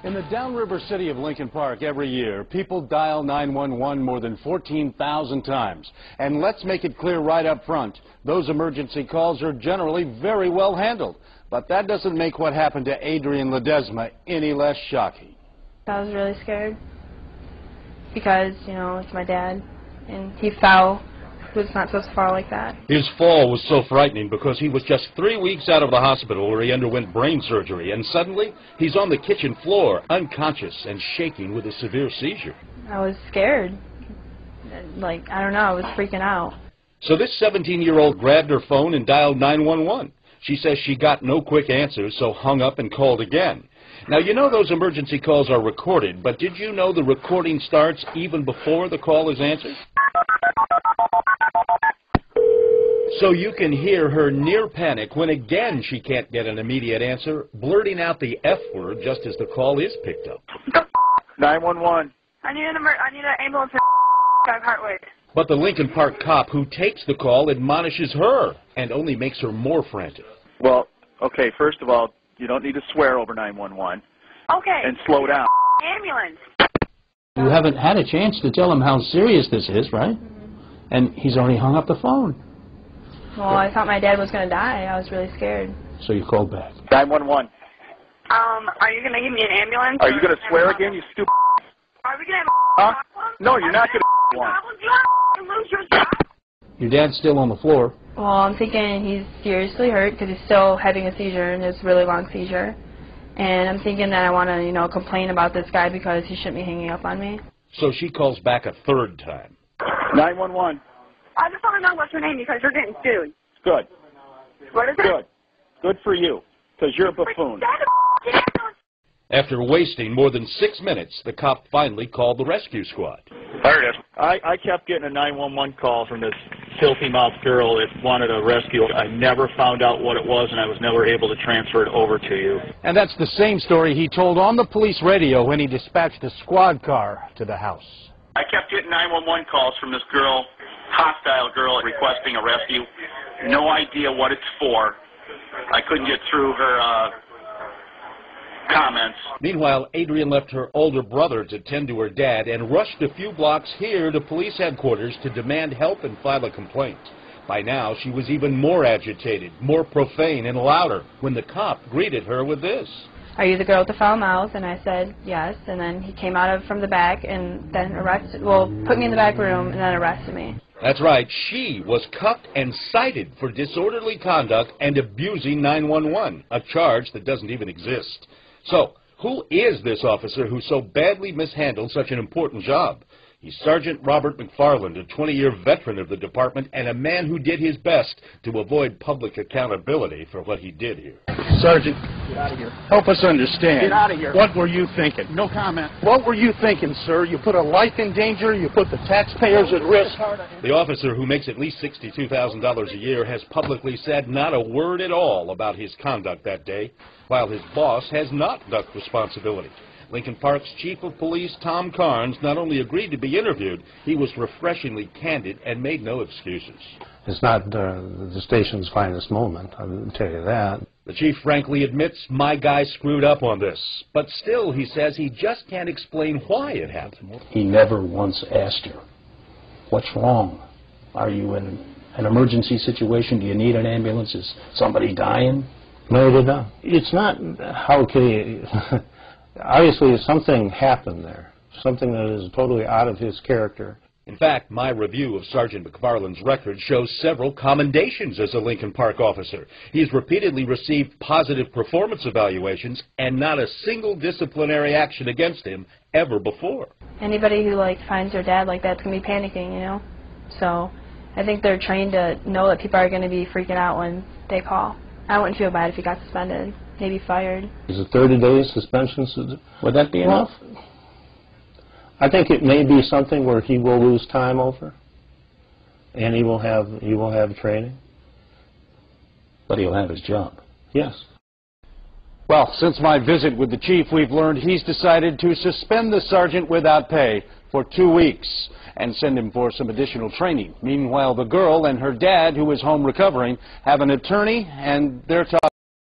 In the downriver city of Lincoln Park every year, people dial 911 more than 14,000 times. And let's make it clear right up front, those emergency calls are generally very well handled. But that doesn't make what happened to Adrian Ledesma any less shocking. I was really scared because, you know, it's my dad, and he fell. He was not supposed to fall like that. His fall was so frightening because he was just 3 weeks out of the hospital where he underwent brain surgery, and suddenly he's on the kitchen floor, unconscious and shaking with a severe seizure. I was scared. Like, I don't know, I was freaking out. So this 17-year-old grabbed her phone and dialed 911. She says she got no quick answers, so hung up and called again. Now, you know those emergency calls are recorded, but did you know the recording starts even before the call is answered? So you can hear her near panic when again she can't get an immediate answer, blurting out the F word just as the call is picked up. 911. I need an ambulance at Hartway. But the Lincoln Park cop who takes the call admonishes her and only makes her more frantic. Well, okay, first of all, you don't need to swear over 911. Okay. And slow down. Ambulance. You haven't had a chance to tell him how serious this is, right? And he's already hung up the phone. Well, I thought my dad was going to die. I was really scared. So you called back. 911. Are you going to give me an ambulance? Are you going to swear again, you stupid? Are we going to have a problem? No, you're not going to one. You lose your job. Your dad's still on the floor. Well, I'm thinking he's seriously hurt because he's still having a seizure, and it's a really long seizure. And I'm thinking that I want to, you know, complain about this guy because he shouldn't be hanging up on me. So she calls back a third time. 911. I just want to know what's your name because you're getting sued. Good. What is it? Good. Good for you, because you're a buffoon. After wasting more than 6 minutes, the cop finally called the rescue squad. There it is. I kept getting a 911 call from this filthy-mouthed girl that wanted a rescue. I never found out what it was, and I was never able to transfer it over to you. And that's the same story he told on the police radio when he dispatched a squad car to the house. I kept getting 911 calls from this girl, hostile girl, requesting a rescue. No idea what it's for. I couldn't get through her comments. Meanwhile, Adrian left her older brother to tend to her dad and rushed a few blocks here to police headquarters to demand help and file a complaint. By now, she was even more agitated, more profane and louder when the cop greeted her with this. Are you the girl with the foul mouth? And I said, yes. And then he came out from the back and then put me in the back room and then arrested me. That's right. She was cuffed and cited for disorderly conduct and abusing 911, a charge that doesn't even exist. So, who is this officer who so badly mishandled such an important job? He's Sergeant Robert McFarland, a 20-year veteran of the department and a man who did his best to avoid public accountability for what he did here. Sergeant, Get out of here. help us understand. Get out of here. What were you thinking? No comment. What were you thinking, sir? You put a life in danger, you put the taxpayers at risk. The officer, who makes at least $62,000 a year, has publicly said not a word at all about his conduct that day, while his boss has not ducked responsibility. Lincoln Park's chief of police, Tom Carnes, not only agreed to be interviewed, he was refreshingly candid and made no excuses. It's not the station's finest moment, I'll tell you that. The chief frankly admits, my guy screwed up on this. But still, he says he just can't explain why it happened. He never once asked her, what's wrong? Are you in an emergency situation? Do you need an ambulance? Is somebody dying? No, he did not. It's not, how can he... Obviously, something happened there, something that is totally out of his character. In fact, my review of Sergeant McFarland's record shows several commendations as a Lincoln Park officer. He's repeatedly received positive performance evaluations and not a single disciplinary action against him ever before. Anybody who, like, finds their dad like that's going to be panicking, you know? So I think they're trained to know that people are going to be freaking out when they call. I wouldn't feel bad if he got suspended, maybe fired. Is it 30 days suspension? Would that be enough? I think it may be something where he will lose time over, and he will have training, but he'll have his job. Yes. Well, since my visit with the chief, we've learned he's decided to suspend the sergeant without pay for 2 weeks and send him for some additional training. Meanwhile, the girl and her dad, who is home recovering, have an attorney, and they're talking.